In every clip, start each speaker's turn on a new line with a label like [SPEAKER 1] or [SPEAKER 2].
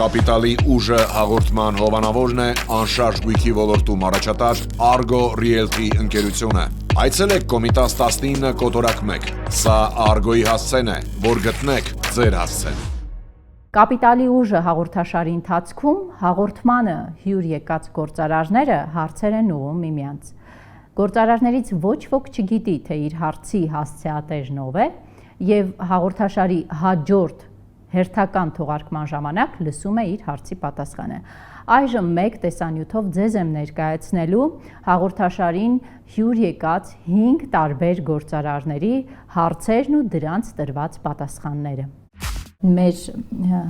[SPEAKER 1] Կապիտալի ուժը հաղորդման հովանավորն է անշարժ գույքի ոլորտում առաջատար Argo Realty ընկերությունը։ Այցելեք Կոմիտաս 19 կոտորակ 1։ Սա Argo-ի հասցեն է, որ գտնեք ձեր հասցեն։
[SPEAKER 2] Կապիտալի ուժը հաղորդաշարի ընթացքում հաղորդմանը հյուր եկած գործարարները հարցեր են ուղղում միմյանց։ Գործարարներից ոչ ոք չգիտի, թե իր հարցի հասցեատեժն ով է, եւ հաղորդաշարի հաջորդ հերթական թողարկման ժամանակ լսում է իր հարցի պատասխանը։ Այժմ մեկ տեսանյութով ձեզ եմ ներկայացնելու հաղորդաշարին հյուր եկած 5 տարբեր գործարարների հարցերն ու դրանց տրված պատասխանները։ Մեր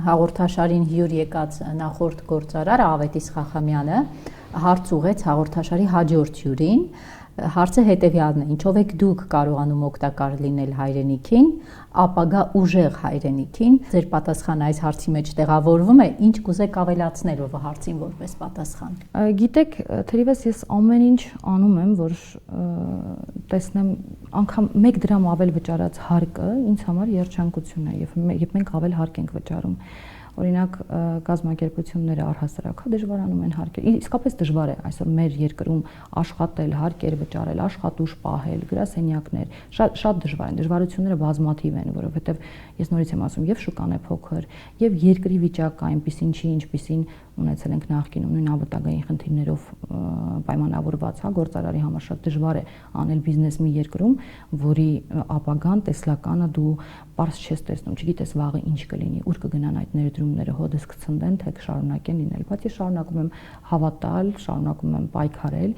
[SPEAKER 2] հաղորդաշարին հյուր եկած նախորդ գործարար Ավետիս Խախամյանը հարց ուղեց հաղորդաշարի հաջորդ հյուրին։ Հարցը հետևյալն է. ինչով եք դուք կարողանում օգտակար լինել հայրենիքին, ապագա ուժեղ հայրենիքին։ Ձեր պատասխանը այս հարցի մեջ տեղավորվում է, ինչ կուզեք ավելացնել ով հարցին որպես պատասխան։
[SPEAKER 3] Գիտեք, թերևս ես ամեն ինչ անում եմ, որ տեսնեմ անգամ 1 դրամ ավել վճարած հարկը ինձ համար երջանկություն է, եւ մենք ավել հարկ ենք վճարում։ Օրինակ կազմակերպությունները առհասարակ դժվարանում են հարկեր։ Իսկապես դժվար է այսօր մեր երկրում աշխատել, հարկեր վճարել, աշխատուժ պահել, գրասենյակներ, շատ դժվար են։ Դժվարությունները բազմաթիվ են, որովհետև ես նորից եմ ասում, եւ շուկան է փոքր, եւ երկրի վիճակը այնպեսին չի, ինչպեսին ունեցել ենք նախկինում, նույն ապտագային խնդիրներով պայմանավորված, գործարարի համար շատ դժվար է անել բիզնես մի երկրում, որի ապագան, տեսլականը դու պարզ չես տեսնում, չգիտես վաղը ինչ կլինի, ուր կգնան այդ ներդրումները, հոդս կցնդեն, թե կշարունակեն լինել, բայց ես շարունակում եմ հավատալ, շարունակում եմ պայքարել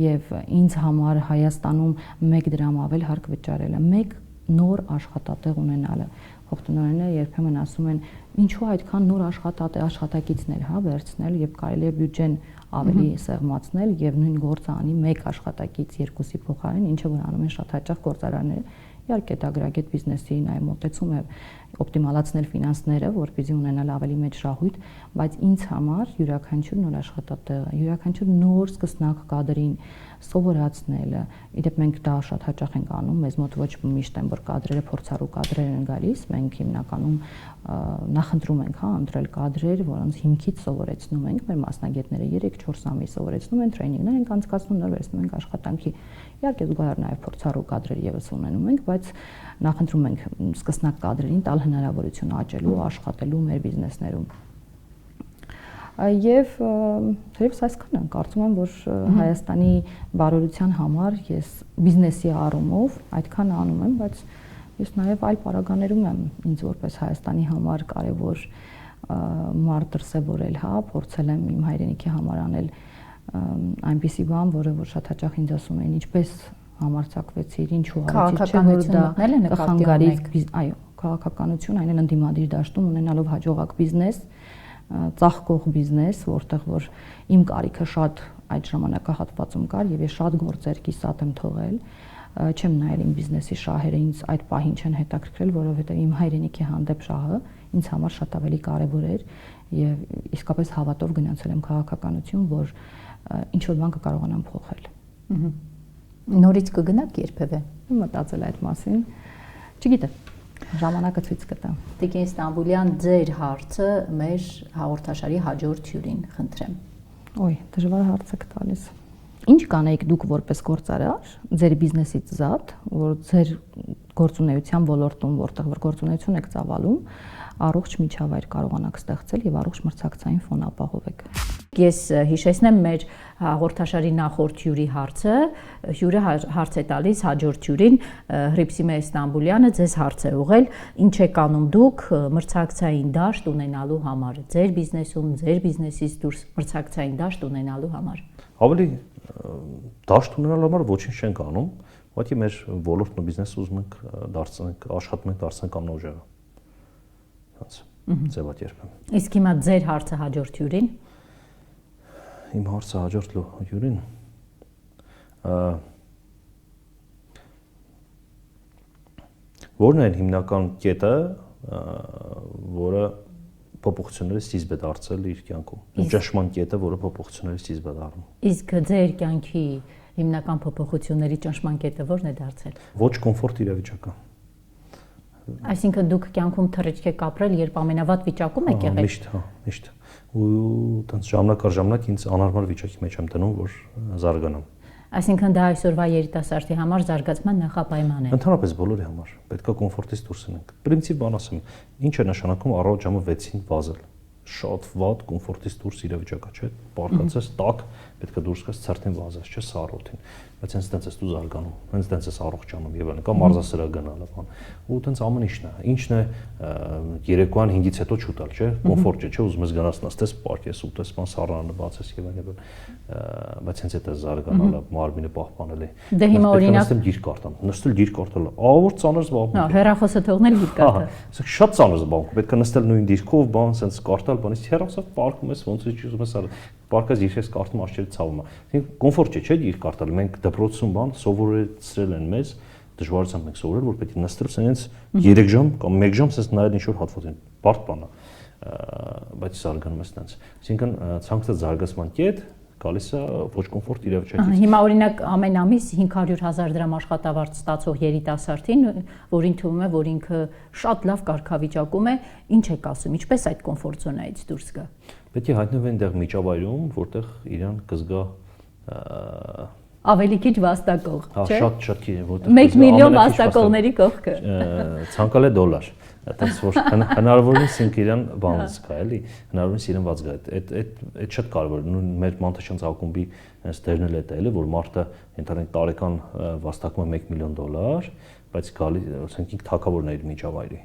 [SPEAKER 3] եւ ինձ համար Հայաստանում 1 դրամ ավել հարկ վճարելը, 1 նոր աշխատատեղ ունենալը, փոխտնօրենները երբեմն ասում են, ինչու այդքան նոր աշխատակիցներ վերցնել եւ կարելի է բյուջեն ավելի սեղմացնել եւ նույն գործը անի 1 աշխատակից 2-ի փոխարեն, ինչը որ անում են շատ հաճախ գործարարները։ Իհարկե դա գրագետ բիզնեսի նայ մոտեցում է օպտիմալացնել ֆինանսները, որպեսզի ունենալ ավելի մեծ շահույթ, բայց ինձ համար յուրաքանչյուր նոր աշխատատեղը, յուրաքանչյուր նոր սկսնակ կադրին սովորացնելը, իդեպ մենք դա շատ հաճախ ենք անում, մեզ մոտ ոչ միշտ են որ կադրերը փորձառու կադրեր են գալիս, մենք հիմնականում նախընտրում ենք ընտրել կադրեր, որոնց հիմքից սովորեցնում ենք, մեր մասնագետները 3-4 ամիս սովորեցնում են, տրեյնինգներ ենք անցկացնում, նոր վերցնում ենք աշխատանքի։ Իհարկե զուգահեռ նաև փորձառու կադրեր եւս ունենում ենք, բայց նախընտրում ենք սկսնակ կադրերին տալ հնարավորություն աճելու, աշխատելու մեր բիզնեսներում։ Եվ թերևս այսքանը կարծում եմ, որ Հայաստանի բարօրության համար ես բիզնեսի առումով այդքան անում եմ, բայց ես նաև այլ պարագաներում եմ ինձ որպես Հայաստանի համար կարևոր մարդ դրսևորել, փորձել եմ իմ հայրենիքի համար անել այնպիսի բան, որը որ շատ հաճախ ինձ ասում են, ինչպես համարձակվեցիր, ինչու արեցիր, չէ՞ որ դա կխանգարի, այո, քաղաքականություն, այն էլ ընդդիմադիր դաշտում ունենալով հաջողակ բիզնես, ծաղկող բիզնես, որտեղ որ իմ կարիքը շատ այդ ժամանակահատվածում կար եւ ես շատ գործեր կիսատ եմ թողել, չեմ նայել իմ բիզնեսի շահերը, ինձ այդ պահին չեն հետաքրքրել, որովհետեւ իմ հայրենիքի հանդեպ շահը ինձ համար շատ ավելի կարեւոր էր եւ իսկապես հավատով գնացել եմ քաղաքականություն, որ ինչ որ բան կկարողանամ փոխել։
[SPEAKER 2] Նորից կգնաք երբևէ։
[SPEAKER 3] Մտածել այդ մասին, չգիտեմ, ժամանակը ցույց կտա։
[SPEAKER 2] Տիկին Ստամբուլյան, ձեր հարցը մեր հաղորդաշարի հաջորդ հյուրին խնդրեմ։
[SPEAKER 3] Ոյ, դժվար հարց եք տալիս։ Ինչ կանեիք դուք որպես գործարար, ձեր բիզնեսից զատ, որ ձեր գործունեության ոլորտում, որտեղ որ գործունեություն եք ծավալում, առողջ միջավայր կարողանաք ստեղծել եւ առողջ մրցակցային ֆոն ապահովեք։
[SPEAKER 2] Ես հիշեցնեմ մեր հաղորդաշարի նախորդ հյուրի հարցը, հյուրը հարց է տալիս հաջորդ հյուրին, Հռիփսիմե Ստամբուլյանը ձեզ հարց է ուղղել, ինչ եք անում դուք մրցակցային դաշտ ունենալու համար, ձեր բիզնեսում, ձեր բիզնեսից դուրս մրցակցային դաշտ ունենալու համար։
[SPEAKER 4] Ավելի դաշտ ունենալու համար ոչինչ չենք անում, ուղղակի մեր ոլորտն ու բիզնեսը ուզում ենք դարձնենք, աշխատում ենք դարձնենք ամենաուժեղը։ Հենց ձևակերպեմ։
[SPEAKER 2] Իսկ հիմա ձեր հարցը հաջորդ հյուրին։
[SPEAKER 4] Իմ հարցը հաջորդ հյուրին որն է հիմնական կետը, որը փոփոխությունների սկիզբ է դարձել իր կյանքում։ Ճնշման կետը, որը փոփոխությունների սկիզբ է դառնում։
[SPEAKER 2] Իսկ ձեր կյանքի հիմնական փոփոխությունների ճնշման կետը ո՞րն է դարձել։
[SPEAKER 4] Ոչ կոմֆորտ իրավիճակը։
[SPEAKER 2] Այսինքն դուք կյանքում թռիչք եք ապրել, երբ ամենավատ վիճակում եք եղել։
[SPEAKER 4] Միշտ, հա, միշտ։ Ու տենց ժամանակ առ ժամանակ ինձ անհարմար վիճակի մեջ եմ դնում, որ զարգանամ։
[SPEAKER 2] Այսինքն դա այսօրվա երիտասարդի համար զարգացման նախապայման է։
[SPEAKER 4] Ընդհանրապես բոլորի համար պետքա կոմֆորտից դուրս գնանք։ Պրինցիպ բան ասեմ, ինչ է նշանակում առավոտ ժամը 6-ին վազել։ Շատ վատ կոմֆորտից դուրս իրավիճակա, չէ՞։ Պարկացես տակ, պետքա դուրս գաս ցերտին վազես, չէ՞, սառոթին։ Բայց հենց տենց ես դու զարգանում, հենց տենց ես առողջանում եւ այլն, կամ մարզասրահ գնալը բան։ Ու տենց ամեն ինչն է երեկոյան 5-ից հետո չուտալ, չէ՞, կոմֆորտ չէ, ուզում ես գնաս նստես, պարկես, ուտես, բան սառանը բացես եւ այլն, բայց հենց այդ է զարգանալը, մարմինը պահպանելը։
[SPEAKER 2] Դե հիմա օրինակ
[SPEAKER 4] նստեմ գիրք կարդամ, նստել գիրք կարդալ, ավոր ծանր զբաղմունք։
[SPEAKER 2] Հա, հեռախոսը թողնել գիրք կարդալ։
[SPEAKER 4] Հա, շատ ծանր զբաղմունք, պետք է նստել նույն դիրքով, բան, սենց կարդալ, բանից հեռախոսը պարկում ես, ոնց է ուզում ես արել։ Պարկած երես կարդում աշխերի ցավում է։ Այսինքն կոմֆորտ չէ, գիրք կարդալ։ Մենք դպրոցում բան սովորեցրել են մեզ, դժվարությամբ ենք սովորել, որ պետք է նստել սենց 3 ժամ կամ 1 ժամ սենց նայել ինչ-որ հատվածին։ Բարդ բան է, բայց զարգանում ես սենց։ Այսինքն ցանկացած զարգացման կետ գալիս է ոչ կոմֆորտ իրավիճակից։
[SPEAKER 2] Հիմա օրինակ ամեն ամիս 500,000 դրամ աշխատավարձ ստացող երիտասարդին, որին թվում է, որ ինքը շատ լավ կարգավիճակում է, ինչ եք ասում, ինչպես այդ կոմֆորտ զոնայից դուրս գա։
[SPEAKER 4] Պետք է հայտնվեն այնտեղ միջավայրում, որտեղ իրան կզգա
[SPEAKER 2] Ավելի քիչ վաստակող, չէ՞։
[SPEAKER 4] Հա, շատ որտեղ
[SPEAKER 2] 1 միլիոն վաստակողների կողքը։
[SPEAKER 4] Ցանկալի դոլար։ Այդպես որ հնարավորինս ինք իրան բանը զգա, էլի, հնարավորինս իրան ված զգա։ Այդ շատ կարևոր է։ Նույն մեր մանտաշանց ակումբի հենց դերն էլ է դա, էլի, որ մարդը ընդհանրեն տարեկան վաստակում է 1 միլիոն դոլար, բայց գալի, ասենք ինք թակավորն է իր միջավայրի։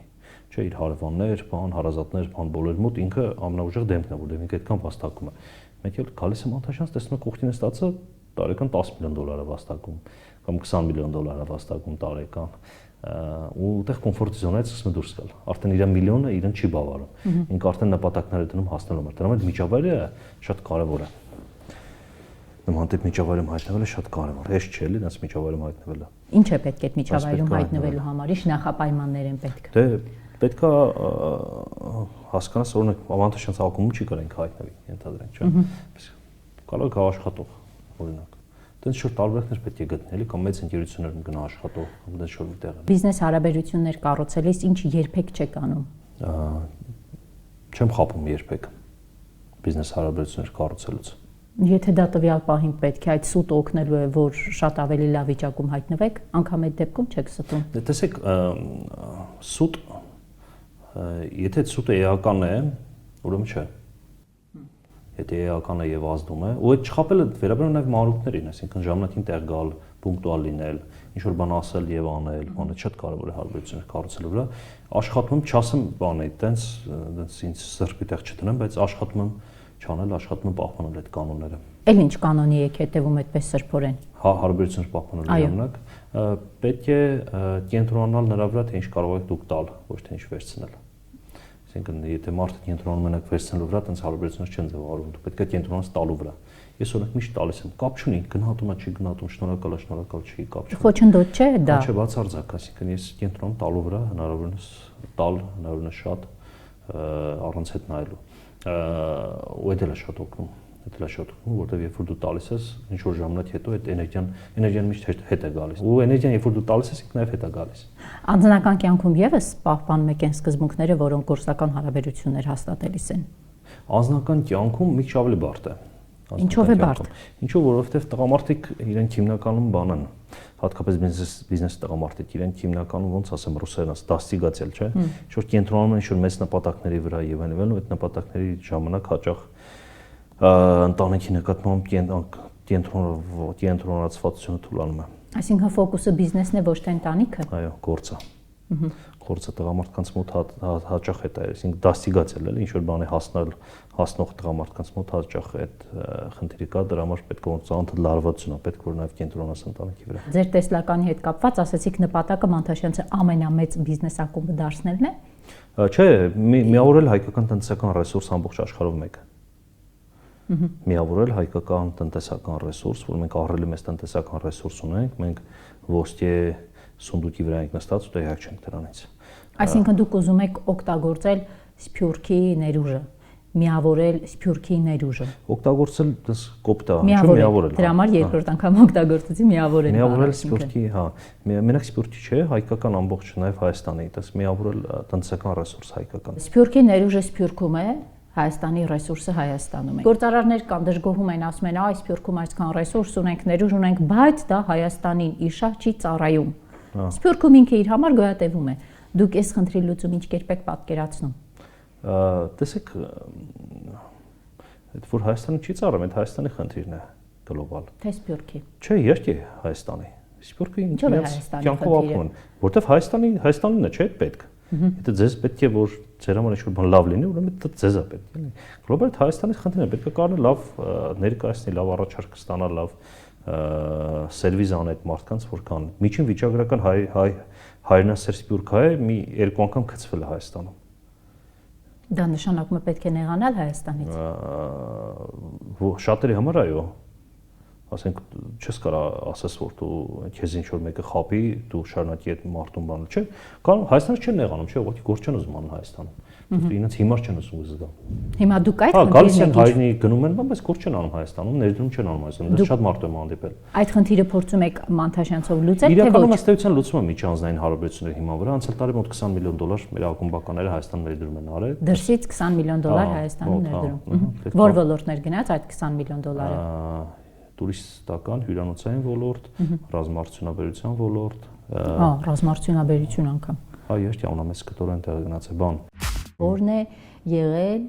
[SPEAKER 4] Չէ, իր հարևաններ, բան, հարազատներ, բան բոլոր մոտ ինքը ամենաուժեղ դեմքն է, որտեղ ինքը այդքան վաստակում է։ Մեկ էլ գալիս է մանտաշանց, տեսնում է կողքին է ստացա տարեկան 10 միլիոն դոլար է վաստակում կամ 20 միլիոն դոլար է վաստակում տարեկան ու այդտեղ կոմֆորտ զոնայից սկսում է դուրս գալ արդեն իր միլիոնը իրեն չի բավարարում ինքը արդեն նպատակներ է դնում հասնելու համար դրա համար միջավայրը շատ կարևոր է նման տիպ միջավայրում հայտնվելը շատ կարևոր է հեշտ չէ էլի դրանց միջավայրում հայտնվելը
[SPEAKER 2] ինչ է պետք այդ միջավայրում հայտնվելու համար ինչ նախապայմաններ են պետք
[SPEAKER 4] դե պետքա հասկանաս օրինակ ավանդաշանց ակումբում չի կարող հայտնվի ենթադրենք չէ կարող է աշխատող օրինակ Դենց շուտ տարբերակներ պետք է գտնելի կամ մեծ ընկերություններում գնա աշխատող կամ դենց շուտ տեղ։
[SPEAKER 2] Բիզնես հարաբերություններ կառուցելիս ինչ երբեք չեք անում։
[SPEAKER 4] Չեմ խափում երբեք բիզնես հարաբերություններ կառուցելուց։
[SPEAKER 2] Եթե դա տվյալ պահին պետք է այդ սուտ օգնելու է, որ շատ ավելի լավ վիճակում հայտնվեք, անգամ այդ դեպքում չեք ստում։
[SPEAKER 4] Դե տեսեք, սուտ եթե սուտը էական է, ուրեմն չէ։ Եթե էական է եւ ազդում է, ու այդ չխապելը վերաբերում նաեւ մանրուքներին, այսինքն ժամանակին տեղ գալ, պունկտուալ լինել, ինչ որ բան ասել եւ անել, բանը շատ կարեւոր է հարաբերություններ կառուցելու վրա։ Աշխատում չասեմ բան է, տենց ինձ սրբի տեղ չտնեմ, բայց աշխատում եմ չանել, աշխատում եմ պահպանել այդ կանոնները։
[SPEAKER 2] Էլ ինչ կանոնի եք հետևում այդպես սրբորեն։
[SPEAKER 4] Հա, հարաբերություններ պահպանելու ժամանակ պետք է կենտրոնանալ նրա վրա, թե ինչ կարող եք դուք տալ, ոչ թե ինչ վերցնել։ Այսինքն, եթե մարդը կենտրոնանում մենակ վերցնելու վրա, տենց հարաբերություններ չեն ձևավորվում, դու պետք է կենտրոնանաս տալու վրա։ Ես օրինակ միշտ տալիս եմ, կապ չունի, գնահատում է, չի գնահատում, շնորհակալ է, շնորհակալ չի, կապ չունի։
[SPEAKER 2] Խոչընդոտ չէ դա։
[SPEAKER 4] Չէ, բացարձակ, այսինքն ես կենտրոնում տալու վրա, հնարավորինս տալ, հնարավորինս շատ առանց հետ նայելու։ Ու դա էլ է շատ օգնում։ Դա շատ օգնում, որտեղ երբ որ դու տալիս ես, ինչ որ ժամանակ հետո այդ էներգիան միշտ հետ է գալիս։ Ու էներգիան երբ որ դու տալիս ես, ինքը նաև հետ է գալիս։
[SPEAKER 2] Անձնական կյանքում եւս պահպանում եք այն սկզբունքները, որոնք գործական հարաբերություններ հաստատելիս են։
[SPEAKER 4] Անձնական կյանքում մի քիչ ավելի բարդ է։
[SPEAKER 2] Ինչով է բարդ։
[SPEAKER 4] Ինչով, որովհետև տղամարդիկ իրենք հիմնականում բան են, հատկապես բիզնես տղամարդիկ իրենք հիմնականում ոնց ասեմ ռուսերեն ասած դաստիգացել, չէ՞։ Ինչ որ կենտրոնանում են ինչ որ մեծ նպատակների վրա եւ այլն, ու այդ նպատակների ժամանակ հաճախ ընտանիքի նկատմամբ կենտրոնացվածությունը թուլանում է։
[SPEAKER 2] Այսինքն ֆոկուսը բիզնեսն է, ոչ թե ընտանիքը։
[SPEAKER 4] Այո, գործը։ Գործը տղամարդկանց մոտ հաճախ է դա, այսինքն դաստիգացել էլի, ինչ որ բանի հասնող տղամարդկանց մոտ հաճախ այդ խնդիրը կա, դրա համար պետք է ոնց անդլարվածություն է, պետք որ նաև կենտրոնաս ընտանիքի վրա։
[SPEAKER 2] Ձեր տեսլականի հետ կապված ասացիք նպատակը Մանթաշյանցի ամենամեծ բիզնես ակումբը դարձնելն է։
[SPEAKER 4] Չէ, միավորել հայկական տնտեսական ռեսուրս ամբողջ աշխարհով մեկը։ Միավորել հայկական տնտեսական ռեսուրս, որ մենք ահռելի մեծ տնտեսական ռեսուրս ունենք, մենք ոսկե սունդուկի վրա ենք նստած ու տեղյակ չենք դրանից։
[SPEAKER 2] Այսինքն դուք ուզում եք օգտագործել Սփյուռքի ներուժը, միավորել Սփյուռքի ներուժը։
[SPEAKER 4] Օգտագործել դες կոպտա,
[SPEAKER 2] միավորել։ Դրա համար երկրորդ անգամ օգտագործեցի միավորել։
[SPEAKER 4] Միավորել Սփյուռքի, հա, մենակ Սփյուռքի չէ, հայկական ամբողջ նաև Հայաստանի, դες միավորել տնտեսական ռեսուրս հայկական։
[SPEAKER 2] Սփյուռքի ներուժը Սփյուռքում է, Հայաստանի ռեսուրսը Հայաստանում է։ Գործարարներ կան դժգոհում են, ասում են, այ Սփյուռքում այսքան ռեսուրս ունենք, ներուժ ունենք, բայց դա Հայաստանին իշա չի ծառայում։ Սփյուռքում ինքը իր համար գոյատևում է։ Դուք այս խնդրի լուծում ինչ կերպ եք պատկերացնում։
[SPEAKER 4] Տեսեք, այդ որ Հայաստանը չի ծառայում, այդ Հայաստանի խնդիրն է գլոբալ։
[SPEAKER 2] Թե Սփյուռքի։
[SPEAKER 4] Չէ, իհարկե Հայաստանի։ Սփյուռքը ինքնից կյանքով ապրում են, որտեվ Հայաստանինն է, չէ՞ պետք։ Եթե ձեզ պետք է որ ձեր համար ինչ-որ բան լավ լինի, ուրեմն դա ձեզ է պետք, էլի։ Գլոբալ Հայաստանի խնդիրն է, պետք է կարողանա լավ ներկայացնել, լավ առաջարկ ստանալ, լավ սերվիս անել այդ մարդկանց, որ կան։ Միջին վիճակագրական հայրենասեր Սփյուռք հայ մի երկու անգամ գցվել է Հայաստանում։
[SPEAKER 2] Դա նշանակում է պետք է նեղանալ Հայաստանից։
[SPEAKER 4] Շատերի համար այո։ Ասենք չես կարող ասես որ դու քեզ ինչ որ մեկը խապի, դու շարունակի այդ մարդուն բանը, չէ՞։ Կարող Հայաստանը չեն նեղանում, չէ՞, ուղղակի գործ չեն ուզում անում Հայաստանում։ Ինձ հիմար չեն ուզում զգամ։
[SPEAKER 2] Հիմա դուք այդ
[SPEAKER 4] խնդիրը գալիս են հայրենի գնում են, բայց գործ չեն անում Հայաստանում, ներդրում չեն անում Հայաստանում։ Դա շատ մարդ եմ հանդիպել։
[SPEAKER 2] Այդ խնդիրը փորձում եք Մանթաշյանցով լուծել, թե ոչ։
[SPEAKER 4] Իրականում ըստեյության լուծում է միջանձնային հարաբերությունների հիման վրա, անցյալ տարի մոտ 20 միլիոն դոլար մեր ակումբականները Հայաստան ներդրում են արել։
[SPEAKER 2] Դրսից 20 միլիոն դոլար Հայաստանում ներդրում։ Որ ոլորտներ գնաց այդ 20 միլիոն դոլարը։
[SPEAKER 4] Տուրիստական, հյուրանոցային ոլորտ, ռազմարտությունաբերության ոլորտ։
[SPEAKER 2] Ռազմարտությունաբերություն անգամ։
[SPEAKER 4] Այո, իհարկե ամենամեծ կտորեն տեղ գնաց է բան։
[SPEAKER 2] Որն է եղել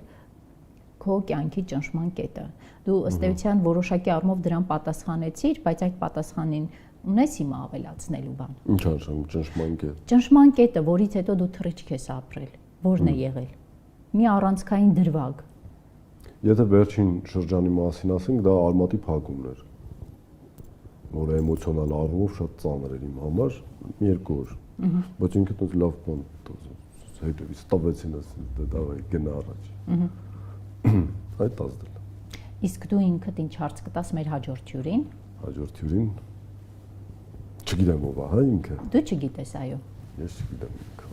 [SPEAKER 2] քո կյանքի ճնշման կետը։ Դու ըստ էության որոշակի առումով դրան պատասխանեցիր, բայց այդ պատասխանին ունես հիմա ավելացնելու բան։
[SPEAKER 5] Ինչ արժան ճնշման կետ։
[SPEAKER 2] Ճնշման կետը, որից հետո դու թռիչք ես ապրել, որն է եղել։ Մի առանցքային դրվագ։
[SPEAKER 5] Եթե վերջին շրջանի մասին ասենք, դա Արմատի փակումն էր, որը էմոցիոնալ առումով շատ ծանր էր իմ համար, մի երկու օր, բայց ինքդ ինձ լավ բան հետևից տվեցին, դա գնա առաջ։ Այդ ազդել։
[SPEAKER 2] Իսկ դու ինքդ ինչ հարց կտաս մեր հաջորդ հյուրին։
[SPEAKER 5] Հաջորդ հյուրին չգիտեմ ով է, հա ինքը։
[SPEAKER 2] Դու չգիտես, այո։
[SPEAKER 5] Ես չգիտեմ ինքը։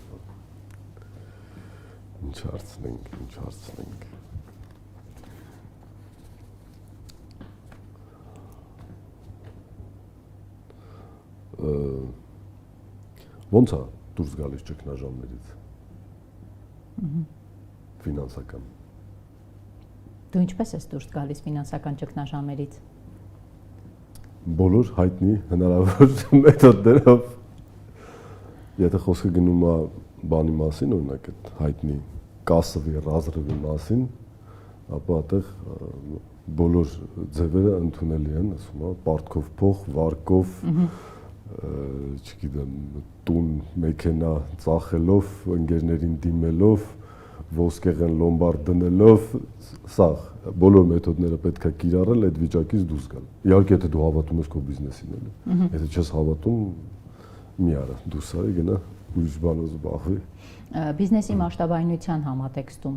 [SPEAKER 5] Ինչ հարցնենք։ Ոնց է դուրս գալիս ճգնաժամերից։ Ֆինանսական։
[SPEAKER 2] Դու ինչպես ես դուրս գալիս ֆինանսական ճգնաժամերից։
[SPEAKER 5] Բոլոր հայտնի հնարավոր մեթոդներով։ Եթե խոսքը գնում է բանի մասին, օրինակ այդ հայտնի կասովի ռազրվի մասին, ապա այդտեղ բոլոր ձևերը ընդունելի են, ասում եմ, պարտքով փող, վարկով, չգիտեմ, տուն, մեքենա ծախելով, ընկերներին դիմելով, ոսկեղեն լոմբարդ դնելով, սաղ բոլոր մեթոդները պետք է կիրառել այդ վիճակից դուրս գալ։ Իհարկե, եթե դու հավատում ես քո բիզնեսին, էլի։ Եթե չես հավատում, մի արա, դուրս արի գնա ուրիշ բանով զբաղվի։
[SPEAKER 2] Բիզնեսի մասշտաբայնության համատեքստում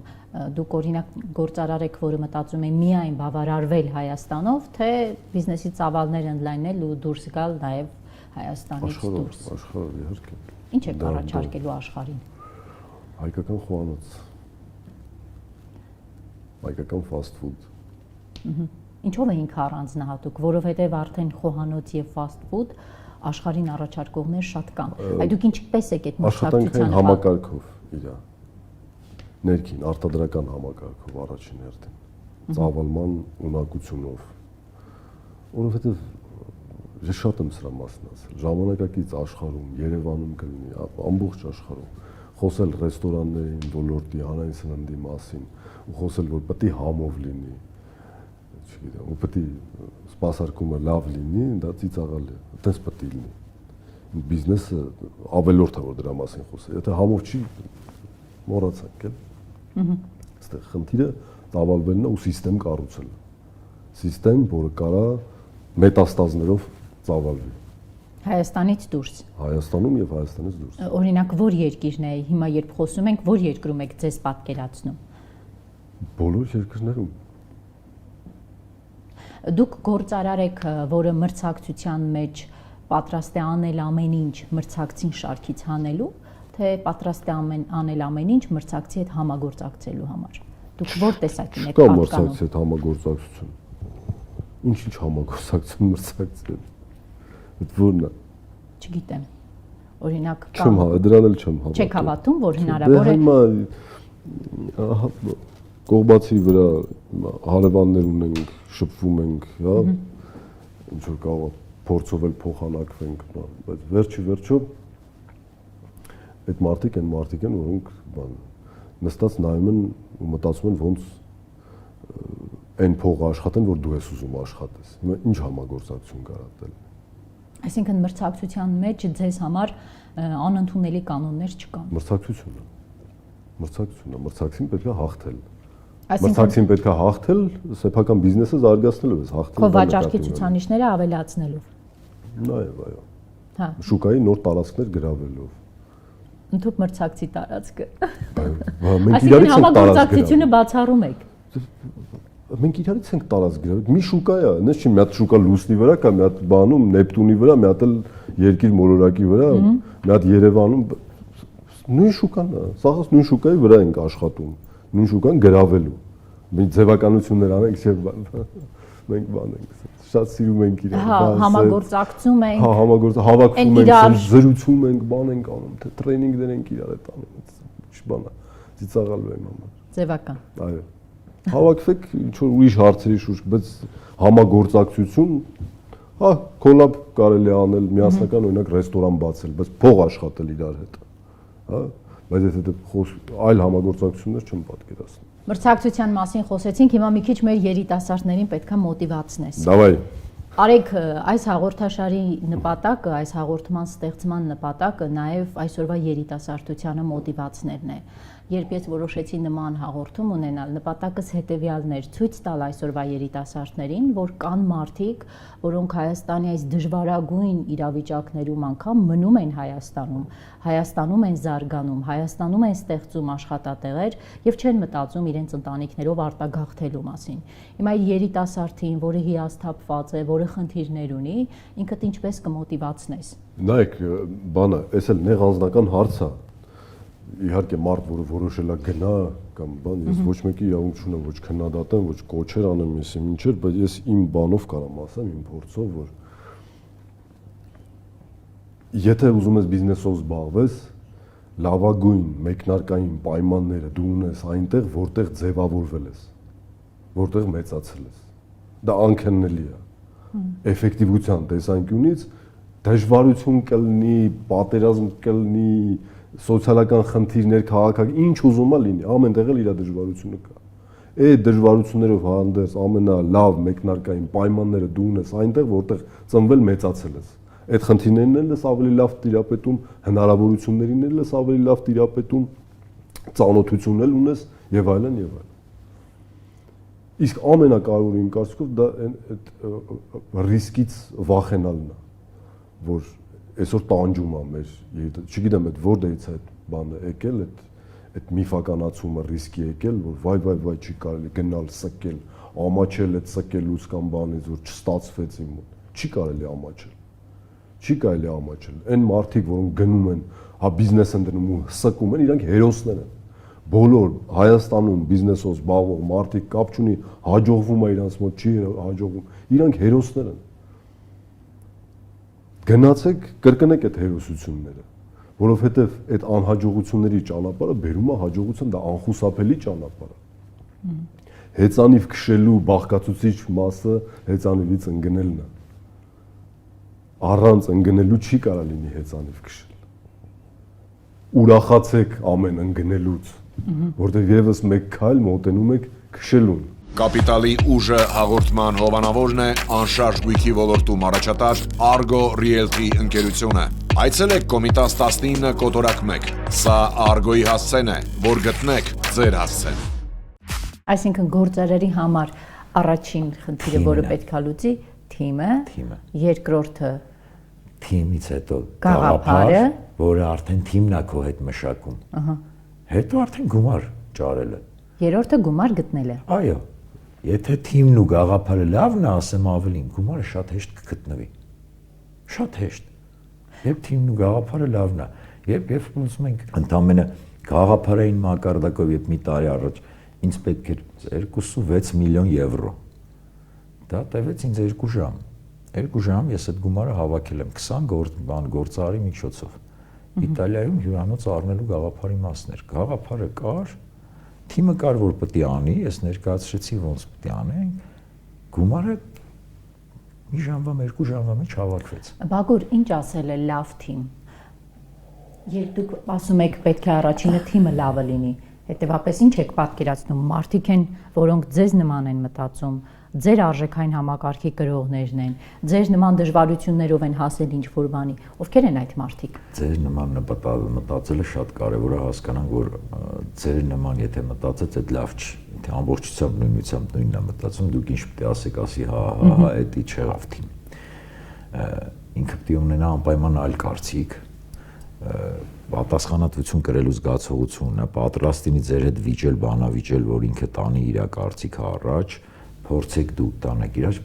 [SPEAKER 2] դուք օրինակ գործարար եք, որը մտածում է միայն բավարարվել Հայաստանով, թե բիզնեսի ծավալներ ընդլայնել ու դուրս գալ նաև Հայաստանից դուրս։
[SPEAKER 5] Աշխարհ, իհարկե։
[SPEAKER 2] Ինչ եք առաջարկելու աշխարհին։
[SPEAKER 5] Հայկական խոհանոց։ Հայկական fast food։
[SPEAKER 2] Ինչով է ինքը առանձնահատուկ, որովհետև արդեն խոհանոց եւ fast food աշխարհին առաջարկողներ շատ կան։ Այդ դուք ինչպես եք այդ մշակութային
[SPEAKER 5] համակարգով իրա ներքին արտադրական համակարգով առաջին հերթին ծավալման ունակությունով, որովհետև ես շատ եմ սրա մասին ասել, ժամանակակից աշխարհում, Երևանում կլինի, ամբողջ աշխարհում խոսել ռեստորանների ոլորտի հանրային սննդի մասին ու խոսել, որ պետք է համով լինի, չգիտեմ, ու պետք է սպասարկումը լավ լինի, դա ծիծաղալ է, այդպես պետք է լինի։ Բիզնեսը ավելորդ է, որ դրա մասին խոսել։ Եթե համով չի, մոռացանք, էլ։ Այստեղ խնդիրը ծավալվելն է ու սիստեմ կառուցելը։ Սիստեմ, որը կարա մետաստազներով ծավալվի։
[SPEAKER 2] Հայաստանից դուրս։
[SPEAKER 5] Հայաստանում եւ Հայաստանից դուրս։
[SPEAKER 2] Օրինակ, որ երկիրն է հիմա երբ խոսում ենք, որ երկրում եք ձեզ պատկերացնում։
[SPEAKER 5] Բոլոր երկրներում։
[SPEAKER 2] Դուք գործարար եք, որը մրցակցության մեջ պատրաստ է անել ամեն ինչ մրցակցին շարքից հանելու, թե պատրաստ է անել ամեն ինչ մրցակցի հետ համագործակցելու համար։ Դուք որ տեսակին եք
[SPEAKER 5] Կա
[SPEAKER 2] պատկանում։
[SPEAKER 5] մրցակցի հետ համագործակցություն։ Ինչ համագործակցություն մրցակցի հետ։ Այդ ո՞րն է։
[SPEAKER 2] Չգիտեմ։ Օրինակ կա։
[SPEAKER 5] Չեմ դրան էլ չեմ հավատում։
[SPEAKER 2] Չեք հավատում, որ հնարավոր է։
[SPEAKER 5] Հիմա կողբացի վրա հարևաններ ունենք, շփվում ենք, հա։ Ինչ որ կարող է փորձով էլ փոխանակվենք, բայց վերջո այդ մարդիկ են, որոնք նստած նայում են ու մտածում են ոնց այն փողը աշխատեն, որ դու ես ուզում աշխատես։ Հիմա ինչ համագործակցություն կար ատել։
[SPEAKER 2] Այսինքն մրցակցության մեջ ձեզ համար անընդունելի կանոններ չկան։
[SPEAKER 5] Մրցակցին պետք է հաղթել։
[SPEAKER 2] Այսինքն
[SPEAKER 5] Մրցակցին պետք է հաղթել, սեփական բիզնեսը զարգացնելով ես հաղթել։
[SPEAKER 2] քո վաճառքի ցուցանիշները ավելացնելով։
[SPEAKER 5] Նաեւ, այո։
[SPEAKER 2] Հա։
[SPEAKER 5] Շուկայի նոր տարածքներ գրավելով։
[SPEAKER 2] Ընդհանուր մրցակցի տարածքը։
[SPEAKER 5] Այո։ Մենք
[SPEAKER 2] Այսինքն
[SPEAKER 5] իրարից ենք տարածք
[SPEAKER 2] համագործակցությունը բացառում եք։
[SPEAKER 5] Մենք իրարից ենք տարածք գրավել։ Մի շուկա է, նես չի մի հատ շուկա Լուսնի վրա կա, մի հատ բանում Նեպտունի վրա, մի հատ էլ Երկիր մոլորակի վրա, մի հատ Երևանում նույն շուկան է։ Սաղ նույն շուկայի վրա ենք աշխատում, նույն շուկան գրավելու։ Մենք ձևականություններ անենք, չէ՞ բան։ Մենք բան ենք, շատ սիրում ենք իրար։
[SPEAKER 2] Հա, համագործակցում ենք։
[SPEAKER 5] Հա, հավաքվում ենք, զրուցում ենք, բան ենք անում, թե տրեյնինգներ ենք իրար հետ անում։ Ինչ բան է։ Ծիծաղալու եմ համար։
[SPEAKER 2] Ձևական։
[SPEAKER 5] Այո։ Հավաքվեք ինչ որ ուրիշ հարցերի շուրջ, բայց համագործակցություն, հա, կոլաբ կարելի է անել, միասնական օրինակ ռեստորան բացել, բայց փող աշխատել իրար հետ, հա, բայց եթե այլ համագործակցություններ չեմ պատկերացնում։
[SPEAKER 2] Մրցակցության մասին խոսեցինք, հիմա մի քիչ մեր երիտասարդներին պետքա մոտիվացնես։
[SPEAKER 5] Դավայ։
[SPEAKER 2] Արեք, այս հաղորդաշարի նպատակը, այս հաղորդման ստեղծման նպատակը նաև այսօրվա երիտասարդությանը մոտիվացնելն է։ Երբ ես որոշեցի նման հաղորդում ունենալ, նպատակս հետևյալն էր՝ ցույց տալ այսօրվա երիտասարդներին, որ կան մարդիկ, որոնք Հայաստանի այս դժվարագույն իրավիճակներում անգամ մնում են Հայաստանում են զարգանում, Հայաստանում են ստեղծում աշխատատեղեր եւ չեն մտածում իրենց ընտանիքներով արտագաղթելու մասին։ Հիմա այդ երիտասարդին, որը հիասթափված է, որը խնդիրներ ունի, ինքդ ինչպես կմոտիվացնես։
[SPEAKER 5] Նայեք, բանը, այս էլ նեղ անձնական հարց է։ Իհարկե մարդ, որը որոշել է գնա կամ բան, ես ոչ մեկի իրավունք չունեմ ոչ քննադատեմ, ոչ կոչեր անեմ, ես ինչեր, բայց ես իմ բանով կարամ ասեմ, իմ փորձով, որ եթե ուզում ես բիզնեսով զբաղվես, լավագույն մեկնարկային պայմանները դու ունես այնտեղ, որտեղ ձևավորվել ես, որտեղ մեծացել ես։ Դա անքննելի է։ Էֆեկտիվության տեսանկյունից դժվարություն կլինի, պատերազմ կլինի, սոցիալական խնդիրներ, քաղաքական, ինչ ուզում է լինի, ամենտեղ էլ իր դժվարությունը կա։ Այդ դժվարություններով հանդերձ ամենալավ մեկնարկային պայմանները դու ունես այնտեղ, որտեղ ծնվել մեծացել ես։ Այդ խնդիրներն էլ ես ավելի լավ տիրապետում, հնարավորություններին էլ ես ավելի լավ տիրապետում, ծանոթություն էլ ունես եւ այլն եւ այլն։ Իսկ ամենակարևորը իմ կարծիքով դա այդ ռիսկից վախենալն է, որ այսօր տանջում է մեր, չգիտեմ այդ որտեղից է այդ բանը եկել, այդ միֆականացումը ռիսկի եկել, որ վայ չի կարելի գնալ սկել, ամաչել այդ սկելուց կամ բանից, որ չստացվեց իմ մոտ, չի կարելի ամաչել։ Չի կարելի ամաչել։ Այն մարդիկ, որոնք գնում են, հա բիզնես են դնում ու սկում են, իրանք հերոսներ են։ Բոլոր Հայաստանում բիզնեսով զբաղվող մարդիկ կապ չունի, հաջողվում է իրանց մոտ, չի հաջողվում, իրանք հերոսներ են։ Գնացեք, կրկնեք այդ հերոսությունները, որովհետև այդ անհաջողությունների ճանապարհը բերում է հաջողության, դա անխուսափելի ճանապարհ է։ Հեծանիվ քշելու բաղկացուցիչ մասը հեծանիվից ընկնելն է։ Առանց ընկնելու չի կարա լինի հեծանիվ քշել։ Ուրախացեք ամեն ընկնելուց, որտեղ եւս մեկ քայլ մոտենում եք քշելուն։
[SPEAKER 1] Կապիտալի ուժը հաղորդման հովանավորն է անշարժ գույքի ոլորտում առաջատար Argo Realty ընկերությունը։ Այցելեք Կոմիտաս 19 կոտորակ 1։ Սա Argo-ի հասցեն է, որ գտնեք ձեր հասցեն։
[SPEAKER 2] Այսինքն գործարարի համար առաջին խնդիրը, որը պետք է լուծի, թիմը, երկրորդը
[SPEAKER 6] թիմից հետո
[SPEAKER 2] գաղափարը,
[SPEAKER 6] որը արդեն թիմն է քո հետ մշակում։ Հետո արդեն գումար ճարելը։
[SPEAKER 2] երրորդը գումար գտնելը։
[SPEAKER 6] Այո։ Եթե թիմն ու գաղափարը լավն է, ասեմ ավելին, գումարը շատ հեշտ կգտնվի։ Շատ հեշտ։ Երբ թիմն ու գաղափարը լավն է, երբ ուզում ենք ընդամենը գաղափարային մակարդակով, երբ մի տարի առաջ ինձ պետք էր 2.6 միլիոն եվրո։ Դա տևեց ինձ 2 ժամ։ 2 ժամ ես այդ գումարը հավաքել եմ 20 գործարարի միջոցով։ Իտալիայում հյուրանոց առնելու գաղափարի մասն էր։ Գաղափարը կար, թիմը կար, որ պետք է անի, ես ներկայացրեցի ոնց պետք է անենք, գումարը մի ժամվա, 2 ժամվա մեջ հավաքվեց։
[SPEAKER 2] Բագուր, ինչ ասել է լավ թիմ։ Երբ դուք ասում եք պետք է առաջինը թիմը լավը լինի, հետևապես ինչ եք պատկերացնում, մարդիկ են, որոնք ձեզ նման են մտածում, ձեր արժեքային համակարգի կրողներն են, ձեր նման դժվարություններով են հասել ինչ-որ բանի, ովքեր են այդ մարդիկ։
[SPEAKER 6] Ձեր նման մտածելը շատ կարևոր է հասկանանք, որ ձեր նման եթե մտածեց, այդ լավ չի, թե ամբողջությամբ նույնությամբ նույնն է մտածում, դուք ինչ պետք է ասի, հա, էդի չեղավ թիմ։ Ինքը պետք է ունենա անպայման այլ կարծիք, պատասխանատվություն կրելու զգացողությունը, պատրաստ լինի ձեր հետ վիճել, բանավիճել, որ ինքը տանի իր կարծիքը առաջ, փորձեք դուք տանեք իրար,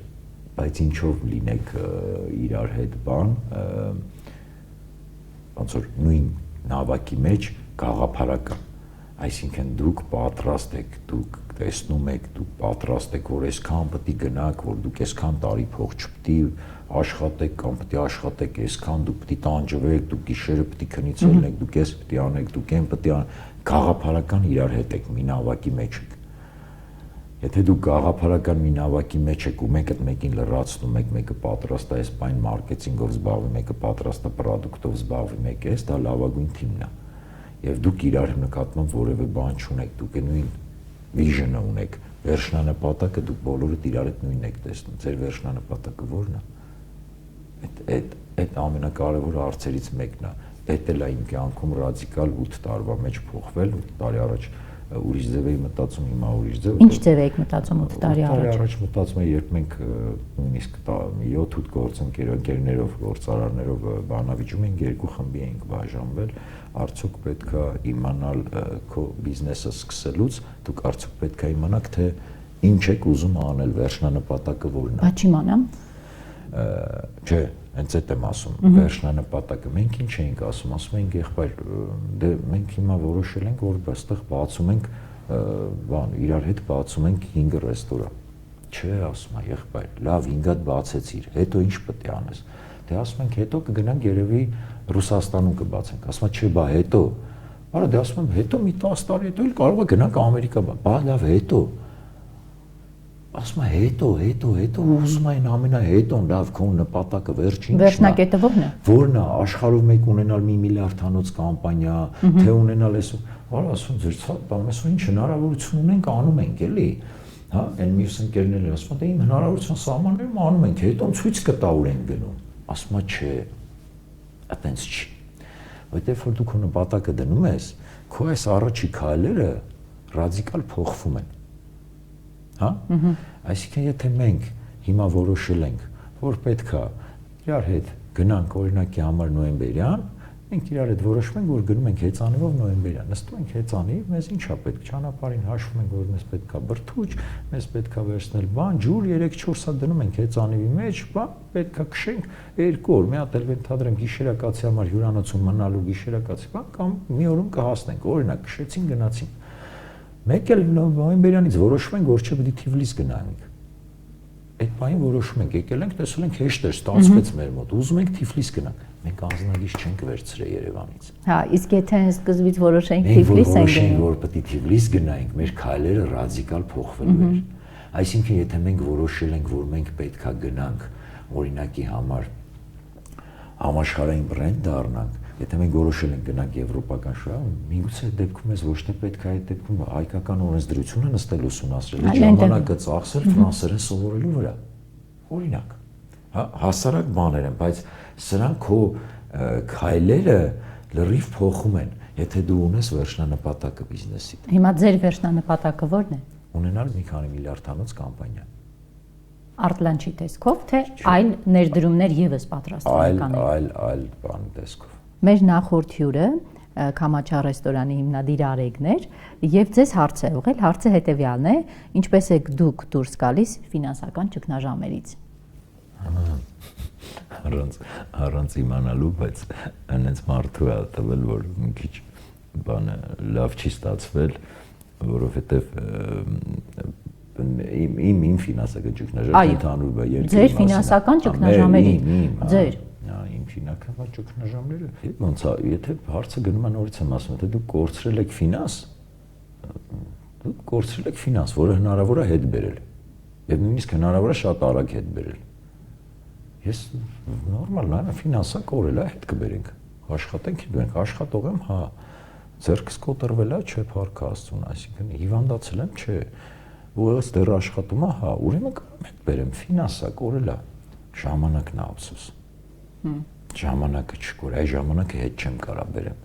[SPEAKER 6] բայց ինչով լինեք իրար հետ բան, ոնց որ նույն նավակի մեջ գաղափարական, այսինքն դուք պատրաստ եք, դուք տեսնում եք, դուք պատրաստ եք, որ այսքան պետք է գնաք, որ դուք այսքան տարի փող չպետք է աշխատեք կամ պետք է աշխատեք, այսքան դուք պետք է տանջվեք, դուք գիշերը պետք է քնից ելնեք, դուք էս պետք է անեք, դուք այն պետք է գաղափարական իրար հետ եք, մի նավակի մեջ եք։ Եթե դուք գաղափարական մի նավակի մեջ եք ու մեկը մեկին լրացնում եք, մեկը պատրաստ է այս բան մարքեթինգով զբաղվի, մեկը պատրաստ է պրոդուկտով զբաղվի, մեկը էս, դա լավագույն թիմն է։ Եվ դուք իրար նկատմամբ որևէ բան չունեք, դուք նույն վիժնը ունեք, վերջնանպատակը դուք բոլորդ իրար հետ նույնն եք տեսնում, ձեր վերջնանպատակը ո՞րն է։ Այդ ամենակարևոր հարցերից մեկն է։ Դա էլ է իմ կյանքում ռադիկալ 8 տարվա մեջ փոխվել, 8 տարի առաջ ուրիշ ձև էի մտածում, հիմա ուրիշ ձև։
[SPEAKER 2] Ինչ ձև եք մտածում 8 տարի առաջ։ 8 տարի
[SPEAKER 6] առաջ մտածում էի, երբ մենք նույնիսկ 7-8 գործընկերներով, գործարարներով բանավիճում էինք, երկու խմբի էինք բաժանվել, արդյոք պետք է իմանալ քո բիզնեսը սկսելուց, դուք արդյոք պետք է իմանաք, թե ինչ եք ուզում անել, վերջնանպատակը որն է։
[SPEAKER 2] Բա չիմանամ։
[SPEAKER 6] Չէ, հենց այդ եմ ասում, վերջնանպատակը։ Մենք ինչ էինք ասում էինք եղբայր, դե մենք հիմա որոշել ենք, որ այստեղ բացում ենք, բան, իրար հետ բացում ենք 5 ռեստորան։ Չէ, ասում է եղբայր, լավ 5 հատ բացեցիր, հետո ինչ պետք է անես։ Դե ասում ենք, հետո կգնանք երևի Ռուսաստանում կբացենք։ Ասում է, չէ, բա հետո։ Արա դե ասում եմ, հետո մի 10 տարի հետո էլ կարող է գնանք Ամերիկա, բա լավ, հետո։ Ասում է, հետո ուզում այն ամենահետոն, լավ, քո նպատակը վերջինն է։
[SPEAKER 2] Վերջնակետը ո՞րն է։
[SPEAKER 6] Որն է, աշխարհով մեկ ունենալ 1 միլիարդանոց կամպանիա, թե ունենալ էս, արա ասում ձեր բան, ես ինչ հնարավորություն ունենք անում ենք, էլի։ Հա, այն մյուս ընկերները ասում են, դե իմ հնարավորության սահմաններում անում ենք, հետո ցույց կտա ուր ենք գնում։ Ասում է, չէ, այտենց չի։ Որտեվ որ դու քո նպատակը դնում ես, քո այս առաջի քայլերը ռադիկալ փոխվում են։ Հա? Այսինքն եթե մենք հիմա որոշել ենք, որ պետքա իրար հետ գնանք օրինակի համար նոյեմբերյան, մենք իրար հետ որոշում ենք, որ գնում ենք հեծանիվով նոյեմբերյան, նստում ենք հեծանիվ, մեզ ինչա պետք, ճանապարհին հաշվում ենք, որ մեզ պետքա բրդուճ, մեզ պետքա վերցնել բան, ջուր 3-4 հատ դնում ենք հեծանիվի մեջ, բան, պետքա քշենք 2 օր, մի հատ էլ ենթադրենք գիշերակացի համար հյուրանոցում մնալու գիշերակացի բան կամ մի օրում կհասնենք, օրինակ քշեցին գնացին։ Մեկ էլ նոյեմբերյանից որոշում ենք, որ չէ պետք է Թիֆլիս գնանք։ Այդ բանին որոշում ենք, եկել ենք, տեսել ենք հեշտ էր, ստացվեց մեր մոտ, ուզում ենք Թիֆլիս գնանք։ Մենք անձնագիր չենք վերցրել Երևանից։
[SPEAKER 2] Հա, իսկ եթե սկզբից որոշենք Թիֆլիս ենք
[SPEAKER 6] գնում, որ պետք է Թիֆլիս գնանք, մեր քայլերը ռադիկալ փոխվելու էր։ Այսինքն, եթե մենք որոշել ենք, որ մենք պետքա գնանք, օրինակի համար համաշխարհային բրենդ դառնանք, եթե մենք որոշել ենք գնանք եվրոպական շահում, միգուցե դեպքում էս ոչ թե պետք է այդ դեպքում հայկական օրենսդրությունը նստել ուսումնասիրել, ժամանակը ծախսել ֆրանսերեն սովորելու վրա։ Օրինակ, հա, հասարակ բաներ են, բայց սրանք քո քայլերը լրիվ փոխում են, եթե դու ունես վերջնանպատակը բիզնեսիդ։
[SPEAKER 2] Հիմա ձեր վերջնանպատակը ո՞րն է։
[SPEAKER 6] Ունենալ մի քանի միլիարդանոց կամպանիա։
[SPEAKER 2] Արտլանչի տեսքով, թե այլ ներդրումներ եւս պատրաստ եք անել։
[SPEAKER 6] Այլ բան տեսքով։
[SPEAKER 2] Մեր նախորդ հյուրը Քամաչա ռեստորանի հիմնադիր Արեգն էր եւ ձեզ հարց է ուղղել, հարցը հետեւյալն է. ինչպես եք դուք դուրս գալիս ֆինանսական ճգնաժամերից։
[SPEAKER 6] Առանց իմանալու, բայց այնպես մարդու է տվել, որ մի քիչ բանը լավ չի ստացվել, որովհետեւ իմ ֆինանսական ճգնաժամը ընդհանուր է երկրի
[SPEAKER 2] ձեր ֆինանսական ճգնաժամերի ձեր
[SPEAKER 6] իմ ֆինանսական ճգնաժամերը ոնց է եթե հարցը գնում է նորից եմ ասում եթե դուք կորցրել եք ֆինանս որը հնարավոր է հետ բերել եւ նույնիսկ հնարավոր է շատ արագ հետ բերել ես նորմալ նա ֆինանսա կորել է հետ կբերենք աշխատենք դուք աշխատող եմ հա ձերքս կոտրվել է չէ փառք Աստծուն այսինքն հիվանդացել եմ չէ ուղղակի դեռ աշխատում է հա ուրեմն կարող եմ հետ բերեմ ֆինանսա կորել է ժամանակն է ափսոս ժամանակը չկոր այ ժամանակը հետ չեմ կարա բերեմ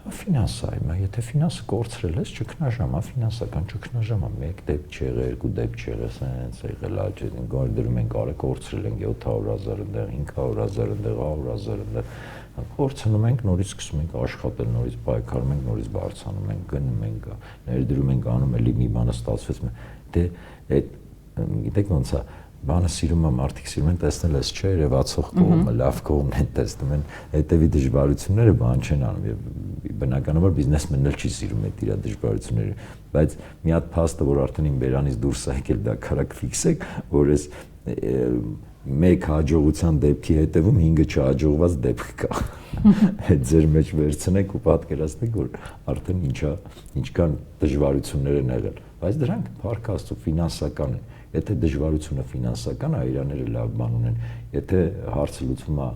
[SPEAKER 6] ֆինանսա հիմա եթե ֆինանսը կորցրել ես ճգնաժամ է ֆինանսական ճգնաժամ է մեկ դեպք չի եղել երկու դեպք չի եղել սենց եղել է գար դրում ենք արել կորցրել ենք 700,000 ընդեղ 500,000 ընդեղ 100,000 ընդեղ կորցնում ենք նորից սկսում ենք աշխատել նորից պայքարում ենք նորից բարձրանում ենք գնում ենք ներդրում ենք անում էլի մի բանը ստացվեց դե այդ գիտեք ոնց է բանը սիրում եմ մարդիկ սիրում են տեսնել ես չէ երևացող կողմը լավ կողմն են տեսնում են հետևի դժվարությունները բան չեն անում եւ բնականաբար բիզնեսմենն էլ չի սիրում այդ իր դժվարությունները բայց մի հատ փաստը որ արդեն իմ բերանից դուրս է եկել դա քարակ ֆիքսեք որ ես մեկ հաջողության դեպքի հետևում 5 չհաջողված դեպք կա այդ ձեր մեջ վերցնեք ու պատկերացնեք որ արդեն ինչքան դժվարություններ են եղել բայց դրանք փառք Աստծո ֆինանսական են եթե դժվարությունը ֆինանսական է իրաները լավ բան ունեն եթե հարցը լուծվում է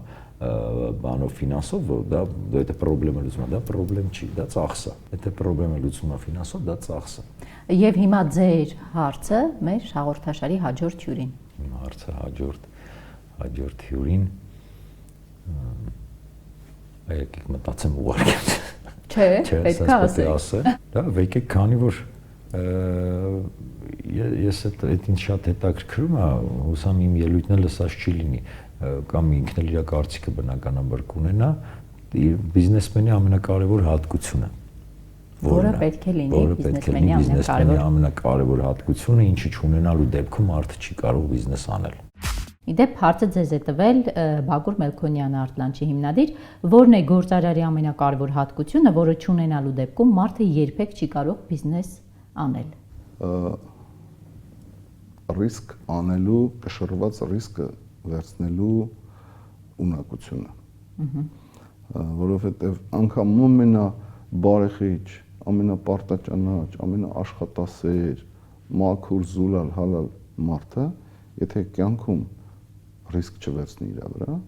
[SPEAKER 6] բանով ֆինանսով դա դա խնդրեմը լուծում է դա խնդրեմ չի դա ծախս է եթե խնդրեմը լուծում է ֆինանսով դա ծախս է
[SPEAKER 2] եւ հիմա ձեր հարցը մեր հաղորդաշարի հաջորդ հյուրին
[SPEAKER 6] իմ հարցը հաջորդ հյուրին եկեք մտածեմ ուղարկեմ
[SPEAKER 2] չէ պետք է
[SPEAKER 6] ասել դա եկեք քանի որ ես այդ ինձ շատ հետաքրքրում է հուսամ իմ ելույթն էլ լսած չի լինի կամ ինքն էլ իր կարծիքը բնականաբար կունենա բիզնեսմենի ամենակարևոր հատկությունը
[SPEAKER 2] որը պետք է լինի բիզնեսմենի
[SPEAKER 6] ամենակարևոր հատկությունը ինչը չունենալու դեպքում մարդը չի կարող բիզնես անել
[SPEAKER 2] Իդեպ հարցը ձեզ է տվել Բակուր Մելքոնյանը Արտլանչի հիմնադիր, որն է գործարարի ամենակարևոր հատկությունը, որը չունենալու դեպքում մարդը երբեք չի կարող բիզնես անել։
[SPEAKER 7] Ռիսկ անելու, կշռված ռիսկը վերցնելու ունակությունը։ Որովհետև անգամ ամենաբարեխիղճ, ամենապարտաճանաչ, ամենաաշխատասեր, մաքուր, զուլալ, հալալ մարդը, եթե կյանքում ռիսկ չվերցնի իր վրա,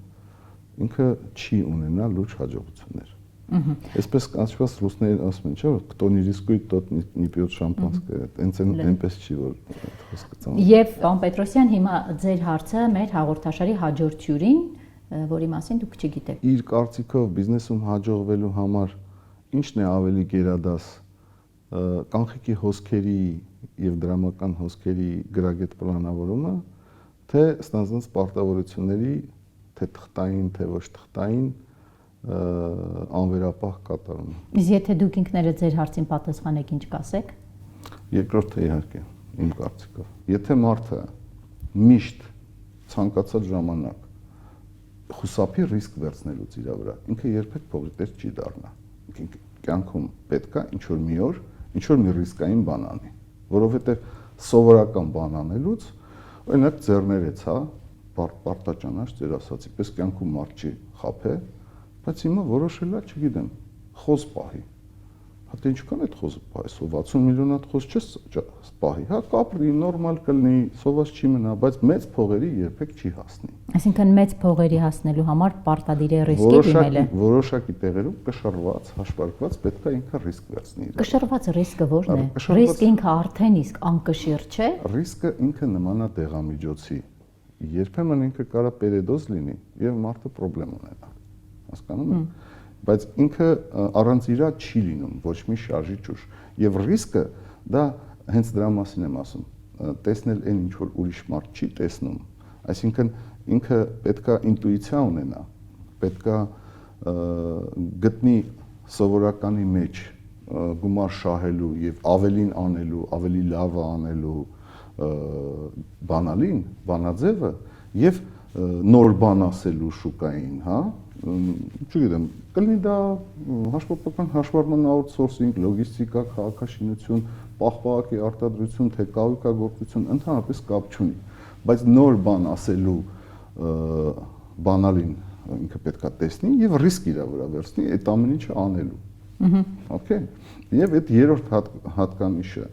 [SPEAKER 7] ինքը չի ունենա լուրջ հաջողություններ։ Այսպես կանչված ռուսներն ասում են, չէ՞, кто не рискует, тот не пьет шампанское, այնպես չի որ խոսքը ծանոթ։
[SPEAKER 2] Եվ պարոն Պետրոսյան, հիմա ձեր հարցը մեր հաղորդաշարի հաջորդ հյուրին, որի մասին դուք չգիտեք։
[SPEAKER 7] Իր կարծիքով բիզնեսում հաջողվելու համար ինչն է ավելի գերադաս կանխիկի հոսքերի եւ դրամական հոսքերի գրագետ պլանավորումը, թե ստանձնած պարտավորությունների թե թղթային, թե ոչ թղթային անվերապահ կատարումը։
[SPEAKER 2] Իսկ եթե դուք ինքներդ ձեր հարցին պատասխանեք, ինչ կասեք։
[SPEAKER 7] Երկրորդը իհարկե իմ կարծիքով։ Եթե մարդը միշտ ցանկացած ժամանակ խուսափի ռիսկ վերցնելուց իր վրա, ինքը երբեք փողի տեր չի դառնա։ Կյանքում պետք է ինչ-որ մի օր, ինչ-որ մի ռիսկային բան անի, որովհետև սովորական բան անելուց օրինակ ձեռներեց, հա, պարտաճանաչ ձեր ասացի, պես կյանքում մարդ չի խափե, բայց հիմա որոշել է, չգիտեմ, խոզ պահի։ Հա դե ինչքան է խոզը պահի, 60 միլիոն հատ խոզ չես պահի, հա կապրի, նորմալ կլինի, սոված չի մնա, բայց մեծ փողերի երբեք չի հասնի։
[SPEAKER 2] Այսինքն մեծ փողերի հասնելու համար պարտադիր է ռիսկի դիմելը։
[SPEAKER 7] Որոշակի տեղերում կշռված, հաշվարկված պետք է ինքը ռիսկ վերցնի։
[SPEAKER 2] Կշռված ռիսկը ո՞րն է։ Ռիսկը ինքը արդեն իսկ անկշիռ չէ։
[SPEAKER 7] Ռիսկը ինքը նման է դեղամիջոցի։ Երբեմն ինքը կարա պերեդոզ լինի եւ մարդը խնդրեմ ունենա։ Հասկանում եք։ Բայց ինքը առանց իրա չի լինում, ոչ մի շարժիչ ուժ։ Եվ ռիսկը դա հենց դրա մասին եմ ասում, տեսնել այն ինչ որ ուրիշ մարդ չի տեսնում։ Այսինքն ինքը պետքա ինտուիցիա ունենա, պետքա գտնի սովորականի մեջ գումար շահելու եւ ավելին անելու, ավելի լավը անելու բանալին, բանաձևը եւ նոր բան ասելու շուկային, հա, չգիտեմ, կլինի դա հաշվապահական հաշվառման outsourcing, լոգիստիկա, քաղաքաշինություն, պահպաղակի արտադրություն, թե կահույքագործություն ընդհանրապես կապ չունի, բայց նոր բան ասելու բանալին ինքը պետքա տեսնի եւ ռիսկ իր վրա վերցնի այդ ամեն ինչը անելու։ Okay։ Եվ այդ երրորդ հատկանիշը,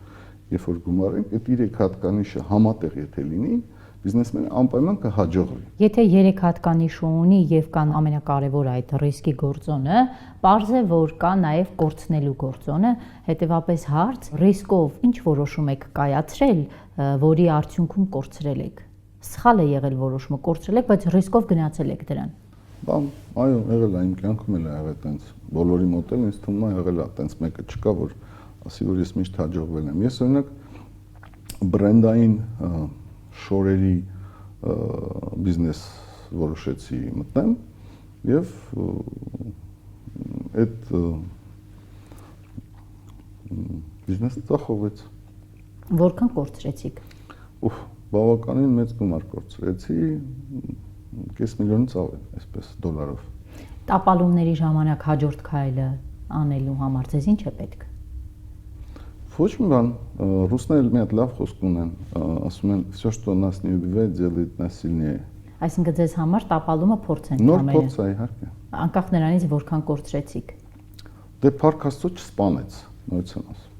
[SPEAKER 7] երբ որ գումարենք, այդ 3 հատկանիշը համատեղ եթե լինի, բիզնեսմենը անպայման կհաջողվի։
[SPEAKER 2] Եթե 3 հատկանիշ ունի եւ կան ամենակարևորը այդ ռիսկի գործոնը, պարզ է, որ կա նաեւ կորցնելու գործոնը, հետեւապես հարց ռիսկով ինչ որոշում եք կայացրել, որի արդյունքում կորցրել եք։ Սխալ է եղել որոշումը, կորցրել եք, բայց ռիսկով գնացել եք դրան։
[SPEAKER 7] Բան, այո, եղել է իմ կյանքում էլ եղել տենց բոլորի մոտ էլ ինձ թվում է եղել է տենց մեկը չկա, որ ասի որ ես միշտ հաջողվել եմ։ Ես օրինակ բրենդային շորերի բիզնես որոշեցի մտնեմ եւ այդ բիզնեսը ծախողվեց։
[SPEAKER 2] Որքան կորցրեցիք։
[SPEAKER 7] Բավականին մեծ գումար կորցրեցի, $500,000-ից ավել, այսպես դոլարով։
[SPEAKER 2] Տապալումների ժամանակ հաջորդ քայլը անելու համար ձեզ ինչ է պետք։
[SPEAKER 7] Ոչ մի բան, ռուսներն մի հատ լավ խոսք ունեն, ասում են, «Всё, что нас не убивает, делает нас сильнее»։
[SPEAKER 2] Այսինքն ձեզ համար տապալումը փորձ են
[SPEAKER 7] Նոր փորձ է, իհարկե։
[SPEAKER 2] Անկախ նրանից որքան կորցրեցիք։
[SPEAKER 7] Դե Փառք Աստծո չսպանեց, նույնիսկ եմ ասում։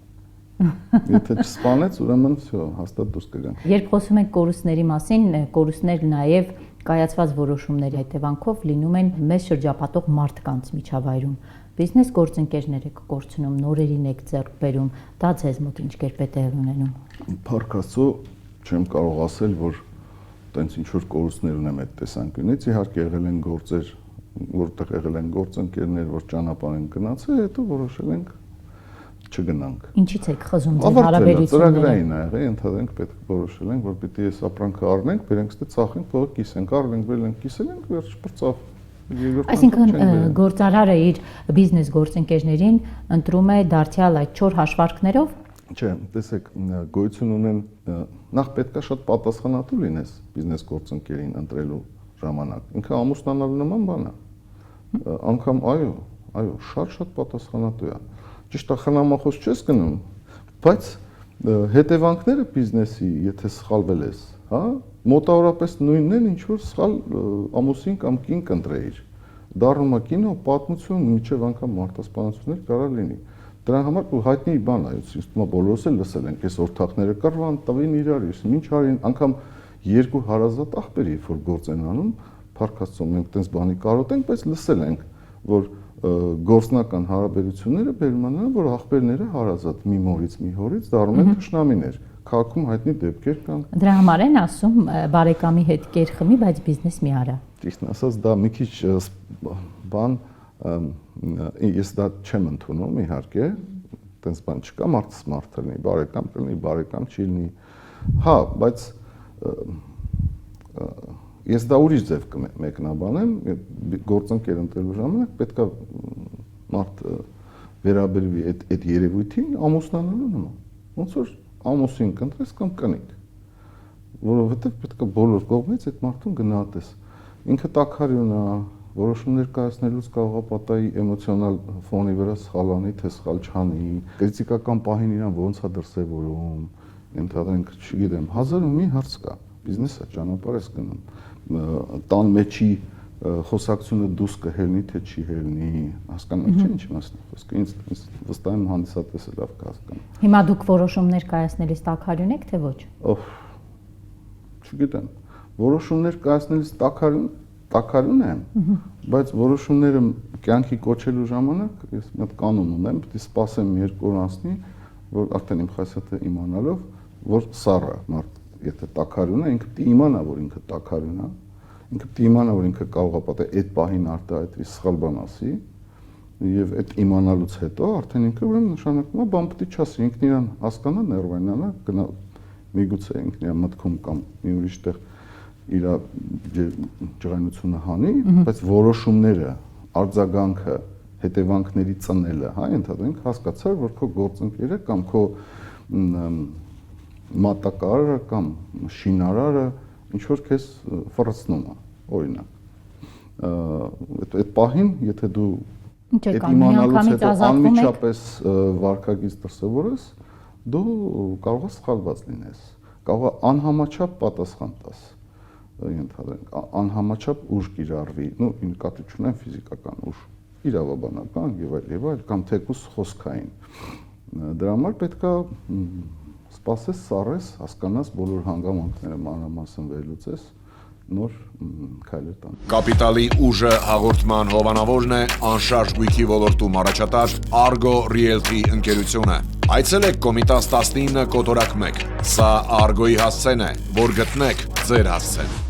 [SPEAKER 7] Եթե չսպանեց, ուրեմն всё, հաստատ դուրս կգանք։
[SPEAKER 2] Երբ խոսում ենք կորուստների մասին, կորուստներ նաև կայացված որոշումների հետևանքով լինում են մեզ շրջապատող մարդկանց միջավայրում։ Բիզնես գործընկերներ եք կորցնում, նորերին եք ձեռք բերում, դա ձեզ մոտ ինչ կերպ է տեղ ունենում։
[SPEAKER 7] Փառք Աստծո, չեմ կարող ասել, որ տենց ինչ որ կորուստներ ունեմ այդ տեսանկյունից, իհարկե եղել են գործեր, որտեղ եղել են գործընկերներ, որ ճանապարհ են գնացել, հետո որոշել ենք չգնանք։
[SPEAKER 2] Ինչից եք խզում ձեր հարաբերությունները։
[SPEAKER 7] Ծրագրային ա եղել, ընդհանրենք պետք է որոշել ենք, որ պիտի այս ապրանքը առնենք, բերենք ստե ծախենք, փողը կիսենք, առնենք, բերենք, կիսել ենք, վերջ բրծավ։
[SPEAKER 2] Այսինքն գործարարը իր բիզնես գործընկերներին ընտրում է դարձյալ այդ 4 հաշվարկներով։
[SPEAKER 7] Չէ, տեսեք, գոյություն ունեն նախ պետքա շատ պատասխանատու լինես բիզնես գործընկերին ընտրելու ժամանակ։ Ինքը ամուսնանալու նման բան է։ Անկամ այո, շատ պատասխանատու է։ Ճիշտ է, խնամախոս չես գնում, բայց հետևանքները բիզնեսի, եթե սխալվել ես, հա, մոտավորապես նույնն են, ինչ որ սխալ ամուսին կամ կին կընտրեիր։ Դառնում է կինո, պատմություն, միջև անգամ մարդասպանություններ կարող լինի։ Դրան համար հայտնի բան է, ինձ թվում է բոլորս էլ լսել ենք, այս օրթախները կռվան, տվին իրար, ինչ արին, անգամ երկու հարազատ աղբեր, երբ որ գործ են անում, Փառք Աստծո, մենք տենց բանի կարոտենք, բայց լսել ենք, որ գործնական հարաբերությունները բերում են, որ աղբերները հարազատ մի մորից մի հորից դառնում են թշնամիներ։ Քաղաքում հայտնի դեպքեր կան։
[SPEAKER 2] Դրա համար են ասում բարեկամի հետ կեր խմի, բայց բիզնես մի արա։
[SPEAKER 7] Ճիշտն ասած, դա մի քիչ բան ես դա չեմ ընդունում, իհարկե, տենց բան չկա, մարդը մարդ լինի, բարեկամ չի լինի։ Հա, բայց ես դա ուրիշ ձև կմեկնաբանեմ, գործընկեր ընտրելու ժամանակ պետքա մարդ վերաբերվի այդ երևույթին ամուսնանալու նման։ Ոնց որ ամուսին կընտրես կամ կնիկ, որովհետև պետքա բոլոր կողմից այդ մարդուն գնահատես։ Ինքը տաքարյուն է, որոշումներ կայացնելուց կարող է պատահի էմոցիոնալ ֆոնի վրա սխալանի, թե սխալ չանի, կրիտիկական պահին իրան ոնց է դրսևորում, ընդհանրենք չգիտեմ, 1000-ը հարց կա, բիզնեսը ճանապարհ ես գնում, տան մեջի խոսակցությունը դուրս կհելնի, թե չի հելնի, հասկանալ չէ ինչ մասն է խոսքը, ինձ վստահ եմ հանդիսատեսը լավ կհասկանա։
[SPEAKER 2] Հիմա դուք որոշումներ կայացնելիս տաքարյուն եք, թե ոչ։
[SPEAKER 7] Չգիտեմ, որոշումներ կայացնելիս տաքարյուն եմ, բայց որոշումները կյանքի կոչելու ժամանակ ես մի հատ կանոն ունեմ, պետք է սպասեմ 2 օր անցնի, որ արդեն իմ խասյաթը իմանալով, որ սառը մարդ, եթե տաքարյուն է, ինքը պետք է իմանա, որ ինքը տաքարյուն է, ինքը պետք է իմանա, որ ինքը կարող է պատահի այդ պահին արտահայտվի սխալ բան ասի, եւ այդ իմանալուց հետո արդեն ինքը ուրեմն նշանակում է բան պետք է չասի, ինքն իրան հասկանա, ներվայնանա, գնա միգուցե ինքն իր մտքում կամ մի ուրիշ տեղ իր ջղայնությունը հանի, բայց որոշումները, արձագանքը, հետևանքների ծնելը, հա, ընդհանրենք հասկացար, որ քո գործընկերը կամ քո մատակարարը կամ շինարարը ինչ որ քեզ ֆռցնում է, օրինակ։ Այդ պահին, եթե դու այդ իմանալուց հետո անմիջապես վարկագիծ դրսևորես, դու կարող ես սխալված լինես, կարող է անհամաչափ պատասխան տաս, ենթադրենք, անհամաչափ ուժ կիրառվի, նկատի չունեմ ֆիզիկական ուժ, իրավաբանական եւ այլ, կամ թեկուզ խոսքային։ Դրա համար պետք է սպասես, սառես, հասկանաս բոլոր հանգամանքները մանրամասն վերլուծես, նոր քայլեր տան։
[SPEAKER 1] Կապիտալի ուժը հաղորդման հովանավորն է անշարժ գույքի ոլորտում առաջատար Argo Realty ընկերությունը։ Այցելեք Կոմիտաս 19 կոտորակ 1։ Սա Argo-ի հասցեն է, որ գտնեք ձեր հասցեն։